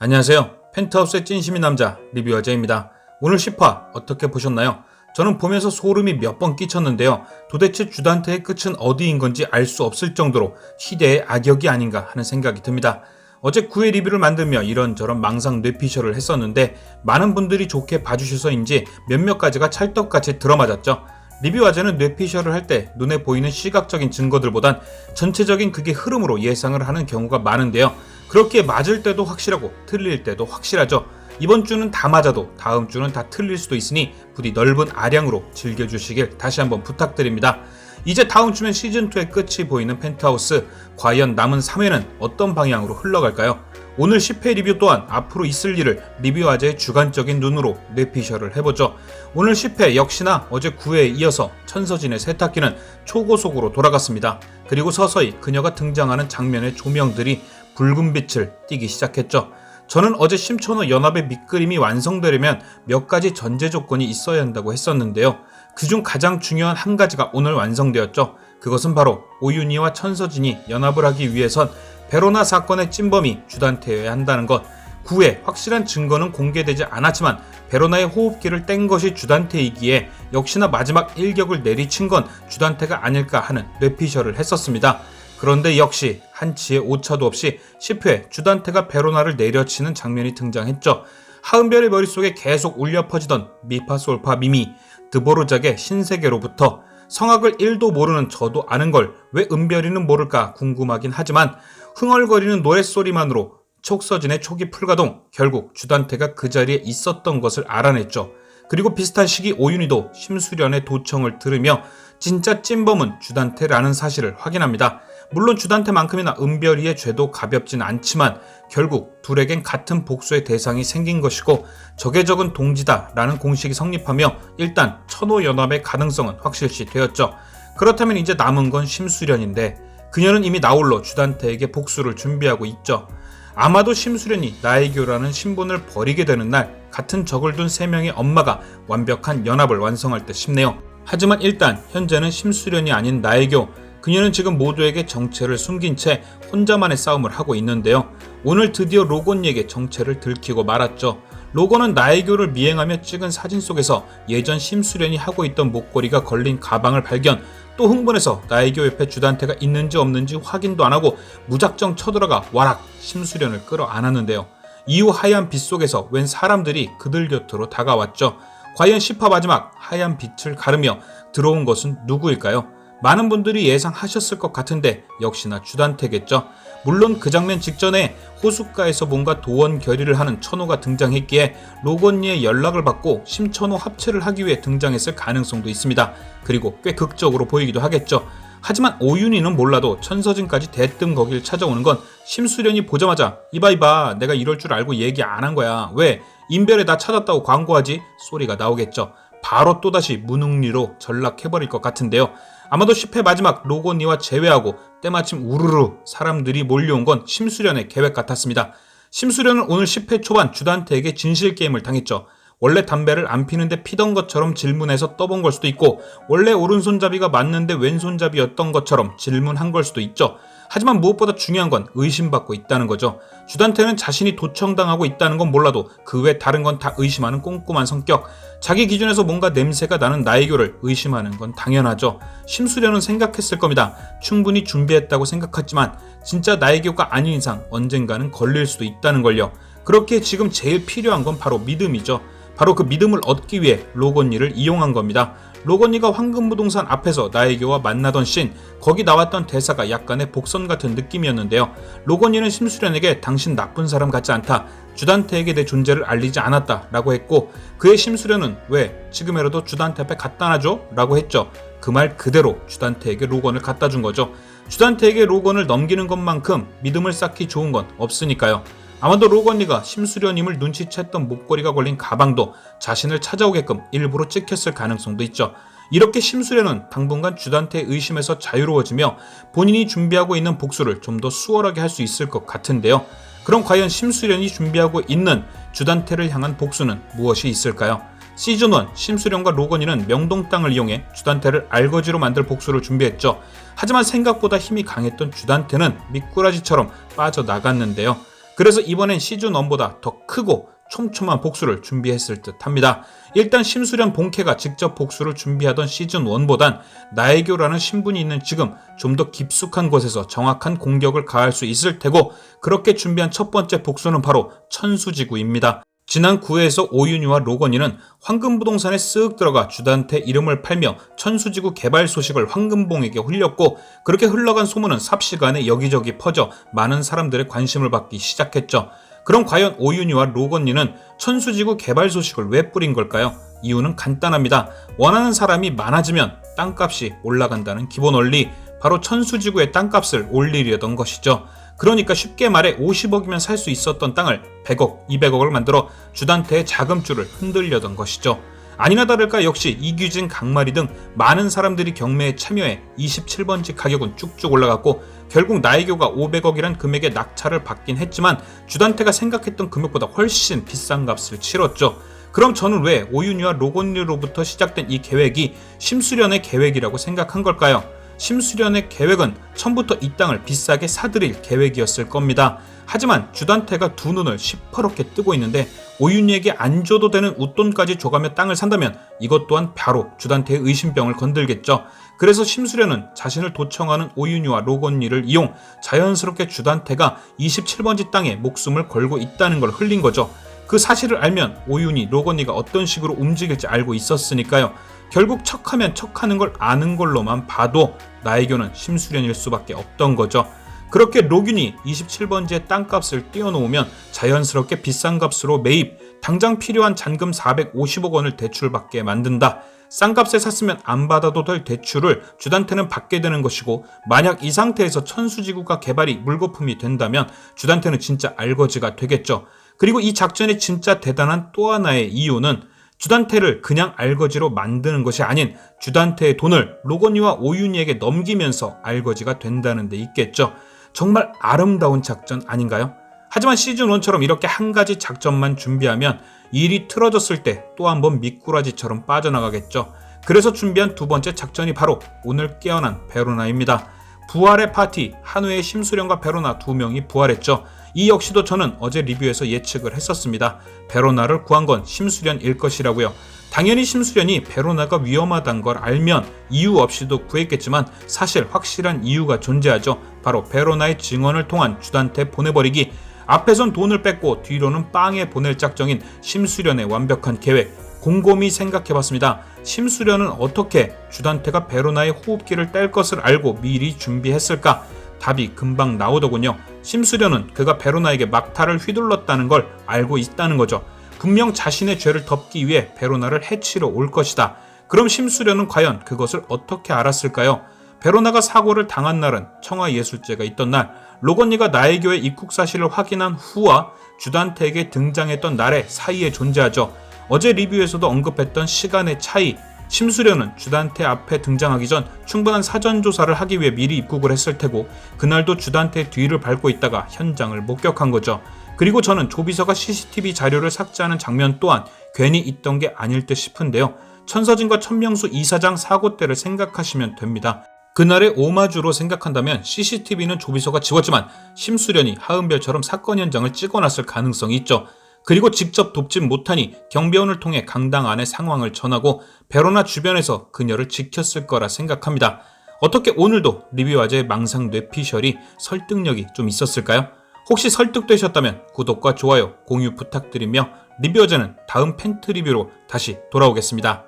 안녕하세요. 펜트하우스의 찐심이 남자 리뷰어제입니다. 오늘 10화 어떻게 보셨나요? 저는 보면서 소름이 몇 번 끼쳤는데요. 도대체 주단태의 끝은 어디인 건지 알 수 없을 정도로 시대의 악역이 아닌가 하는 생각이 듭니다. 어제 9회 리뷰를 만들며 이런저런 망상 뇌피셜을 했었는데 많은 분들이 좋게 봐주셔서인지 몇몇 가지가 찰떡같이 들어맞았죠. 리뷰 화제는 뇌피셜을 할 때 눈에 보이는 시각적인 증거들보단 전체적인 그게 흐름으로 예상을 하는 경우가 많은데요. 그렇게 맞을 때도 확실하고 틀릴 때도 확실하죠. 이번 주는 다 맞아도 다음 주는 다 틀릴 수도 있으니 부디 넓은 아량으로 즐겨주시길 다시 한번 부탁드립니다. 이제 다음 주면 시즌2의 끝이 보이는 펜트하우스, 과연 남은 3회는 어떤 방향으로 흘러갈까요? 오늘 10회 리뷰 또한 앞으로 있을 일을 리뷰 화제의 주관적인 눈으로 뇌피셜을 해보죠. 오늘 10회 역시나 어제 9회에 이어서 천서진의 세탁기는 초고속으로 돌아갔습니다. 그리고 서서히 그녀가 등장하는 장면의 조명들이 붉은 빛을 띠기 시작했죠. 저는 어제 심천호 연합의 밑그림이 완성되려면 몇 가지 전제 조건이 있어야 한다고 했었는데요. 그중 가장 중요한 한 가지가 오늘 완성되었죠. 그것은 바로 오윤희와 천서진이 연합을 하기 위해선 베로나 사건의 찐범이 주단태여야 한다는 것. 9회 확실한 증거는 공개되지 않았지만 베로나의 호흡기를 뗀 것이 주단태이기에 역시나 마지막 일격을 내리친 건 주단태가 아닐까 하는 뇌피셜을 했었습니다. 그런데 역시 한치의 오차도 없이 10회 주단태가 베로나를 내려치는 장면이 등장했죠. 하은별의 머릿속에 계속 울려 퍼지던 미파솔파 미미, 드보르작의 신세계로부터 성악을 1도 모르는 저도 아는 걸 왜 은별이는 모를까 궁금하긴 하지만 흥얼거리는 노랫소리만으로 촉서진의 초기 풀가동, 결국 주단태가 그 자리에 있었던 것을 알아냈죠. 그리고 비슷한 시기 오윤희도 심수련의 도청을 들으며 진짜 찐범은 주단태라는 사실을 확인합니다. 물론 주단태만큼이나 은별이의 죄도 가볍진 않지만 결국 둘에겐 같은 복수의 대상이 생긴 것이고 적의 적은 동지다라는 공식이 성립하며 일단 천호연합의 가능성은 확실시 되었죠. 그렇다면 이제 남은 건 심수련인데 그녀는 이미 나홀로 주단태에게 복수를 준비하고 있죠. 아마도 심수련이 나애교라는 신분을 버리게 되는 날 같은 적을 둔 3명의 엄마가 완벽한 연합을 완성할 듯 싶네요. 하지만 일단 현재는 심수련이 아닌 나애교, 그녀는 지금 모두에게 정체를 숨긴 채 혼자만의 싸움을 하고 있는데요. 오늘 드디어 로건이에게 정체를 들키고 말았죠. 로건은 나애교를 미행하며 찍은 사진 속에서 예전 심수련이 하고 있던 목걸이가 걸린 가방을 발견, 또 흥분해서 나애교 옆에 주단태가 있는지 없는지 확인도 안하고 무작정 쳐들어가 와락 심수련을 끌어안았는데요. 이후 하얀 빛 속에서 웬 사람들이 그들 곁으로 다가왔죠. 과연 10화 마지막 하얀 빛을 가르며 들어온 것은 누구일까요? 많은 분들이 예상하셨을 것 같은데 역시나 주단태겠죠. 물론 그 장면 직전에 호숫가에서 뭔가 도원 결의를 하는 천호가 등장했기에 로건니의 연락을 받고 심천호 합체를 하기 위해 등장했을 가능성도 있습니다. 그리고 꽤 극적으로 보이기도 하겠죠. 하지만 오윤희는 몰라도 천서진까지 대뜸 거길 찾아오는 건 심수련이 보자마자 이봐 내가 이럴 줄 알고 얘기 안 한 거야. 왜? 인별에 나 찾았다고 광고하지? 소리가 나오겠죠. 바로 또다시 문흥리로 전락해버릴 것 같은데요. 아마도 10회 마지막 로건니와 제외하고 때마침 우르르 사람들이 몰려온 건 심수련의 계획 같았습니다. 심수련은 오늘 10회 초반 주단태에게 진실게임을 당했죠. 원래 담배를 안 피는데 피던 것처럼 질문해서 떠본 걸 수도 있고 원래 오른손잡이가 맞는데 왼손잡이였던 것처럼 질문한 걸 수도 있죠. 하지만 무엇보다 중요한 건 의심받고 있다는 거죠. 주단태는 자신이 도청당하고 있다는 건 몰라도 그 외 다른 건 다 의심하는 꼼꼼한 성격. 자기 기준에서 뭔가 냄새가 나는 나애교를 의심하는 건 당연하죠. 심수련은 생각했을 겁니다. 충분히 준비했다고 생각했지만 진짜 나애교가 아닌 이상 언젠가는 걸릴 수도 있다는 걸요. 그렇게 지금 제일 필요한 건 바로 믿음이죠. 바로 그 믿음을 얻기 위해 로건니를 이용한 겁니다. 로건니가 황금부동산 앞에서 나애교와 만나던 씬, 거기 나왔던 대사가 약간의 복선 같은 느낌이었는데요. 로건니는 심수련에게 당신 나쁜 사람 같지 않다, 주단태에게 내 존재를 알리지 않았다 라고 했고 그의 심수련은 왜 지금이라도 주단태 앞에 갖다 놔줘? 라고 했죠. 그 말 그대로 주단태에게 로건을 갖다 준 거죠. 주단태에게 로건을 넘기는 것만큼 믿음을 쌓기 좋은 건 없으니까요. 아마도 로건니가 심수련임을 눈치챘던 목걸이가 걸린 가방도 자신을 찾아오게끔 일부러 찍혔을 가능성도 있죠. 이렇게 심수련은 당분간 주단태의 의심에서 자유로워지며 본인이 준비하고 있는 복수를 좀 더 수월하게 할 수 있을 것 같은데요. 그럼 과연 심수련이 준비하고 있는 주단태를 향한 복수는 무엇이 있을까요? 시즌1 심수련과 로건이는 명동 땅을 이용해 주단태를 알거지로 만들 복수를 준비했죠. 하지만 생각보다 힘이 강했던 주단태는 미꾸라지처럼 빠져나갔는데요. 그래서 이번엔 시즌1보다 더 크고 촘촘한 복수를 준비했을 듯 합니다. 일단 심수련 본캐가 직접 복수를 준비하던 시즌1보단 나애교라는 신분이 있는 지금 좀 더 깊숙한 곳에서 정확한 공격을 가할 수 있을 테고, 그렇게 준비한 첫 번째 복수는 바로 천수지구입니다. 지난 9회에서 오윤희와 로건이는 황금부동산에 쓱 들어가 주단태 이름을 팔며 천수지구 개발 소식을 황금봉에게 흘렸고, 그렇게 흘러간 소문은 삽시간에 여기저기 퍼져 많은 사람들의 관심을 받기 시작했죠. 그럼 과연 오윤희와 로건이는 천수지구 개발 소식을 왜 뿌린 걸까요? 이유는 간단합니다. 원하는 사람이 많아지면 땅값이 올라간다는 기본 원리, 바로 천수지구의 땅값을 올리려던 것이죠. 그러니까 쉽게 말해 50억이면 살 수 있었던 땅을 100억, 200억을 만들어 주단태의 자금줄을 흔들려던 것이죠. 아니나 다를까 역시 이규진, 강마리 등 많은 사람들이 경매에 참여해 27번지 가격은 쭉쭉 올라갔고, 결국 나애교가 500억이란 금액의 낙찰을 받긴 했지만 주단태가 생각했던 금액보다 훨씬 비싼 값을 치렀죠. 그럼 저는 왜 오윤희와 로건리로부터 시작된 이 계획이 심수련의 계획이라고 생각한 걸까요? 심수련의 계획은 처음부터 이 땅을 비싸게 사들일 계획이었을 겁니다. 하지만 주단태가 두 눈을 시퍼렇게 뜨고 있는데 오윤희에게 안 줘도 되는 웃돈까지 줘가며 땅을 산다면 이것 또한 바로 주단태의 의심병을 건들겠죠. 그래서 심수련은 자신을 도청하는 오윤희와 로건리를 이용 자연스럽게 주단태가 27번지 땅에 목숨을 걸고 있다는 걸 흘린 거죠. 그 사실을 알면 오윤희, 로건리가 어떤 식으로 움직일지 알고 있었으니까요. 결국 척하면 척하는 걸 아는 걸로만 봐도 나애교는 심수련일 수밖에 없던 거죠. 그렇게 로균이 27번지의 땅값을 띄워놓으면 자연스럽게 비싼 값으로 매입, 당장 필요한 잔금 450억 원을 대출받게 만든다. 싼 값에 샀으면 안 받아도 될 대출을 주단태는 받게 되는 것이고, 만약 이 상태에서 천수지구가 개발이 물거품이 된다면 주단태는 진짜 알거지가 되겠죠. 그리고 이 작전의 진짜 대단한 또 하나의 이유는 주단태를 그냥 알거지로 만드는 것이 아닌 주단태의 돈을 로건이와 오윤희에게 넘기면서 알거지가 된다는 데 있겠죠. 정말 아름다운 작전 아닌가요? 하지만 시즌1처럼 이렇게 한 가지 작전만 준비하면 일이 틀어졌을 때 또 한 번 미꾸라지처럼 빠져나가겠죠. 그래서 준비한 두 번째 작전이 바로 오늘 깨어난 베로나입니다. 부활의 파티, 한우의 심수련과 베로나 두 명이 부활했죠. 이 역시도 저는 어제 리뷰에서 예측을 했었습니다. 베로나를 구한 건 심수련일 것이라고요. 당연히 심수련이 베로나가 위험하다는 걸 알면 이유 없이도 구했겠지만 사실 확실한 이유가 존재하죠. 바로 베로나의 증언을 통한 주단태 보내버리기. 앞에선 돈을 뺏고 뒤로는 빵에 보낼 작정인 심수련의 완벽한 계획. 곰곰이 생각해봤습니다. 심수련은 어떻게 주단태가 베로나의 호흡기를 뗄 것을 알고 미리 준비했을까? 답이 금방 나오더군요. 심수련은 그가 베로나에게 막타를 휘둘렀다는 걸 알고 있다는 거죠. 분명 자신의 죄를 덮기 위해 베로나를 해치러 올 것이다. 그럼 심수련은 과연 그것을 어떻게 알았을까요? 베로나가 사고를 당한 날은 청아예술제가 있던 날, 로건리가 나애교의 입국 사실을 확인한 후와 주단태에게 등장했던 날의 사이에 존재하죠. 어제 리뷰에서도 언급했던 시간의 차이, 심수련은 주단태 앞에 등장하기 전 충분한 사전조사를 하기 위해 미리 입국을 했을 테고, 그날도 주단태의 뒤를 밟고 있다가 현장을 목격한 거죠. 그리고 저는 조비서가 CCTV 자료를 삭제하는 장면 또한 괜히 있던 게 아닐 듯 싶은데요. 천서진과 천명수 이사장 사고 때를 생각하시면 됩니다. 그날의 오마주로 생각한다면 CCTV는 조비서가 지웠지만 심수련이 하은별처럼 사건 현장을 찍어놨을 가능성이 있죠. 그리고 직접 돕진 못하니 경비원을 통해 강당 안의 상황을 전하고 베로나 주변에서 그녀를 지켰을 거라 생각합니다. 어떻게 오늘도 리뷰화제의 망상 뇌피셜이 설득력이 좀 있었을까요? 혹시 설득되셨다면 구독과 좋아요, 공유 부탁드리며 리뷰화제는 다음 팬트 리뷰로 다시 돌아오겠습니다.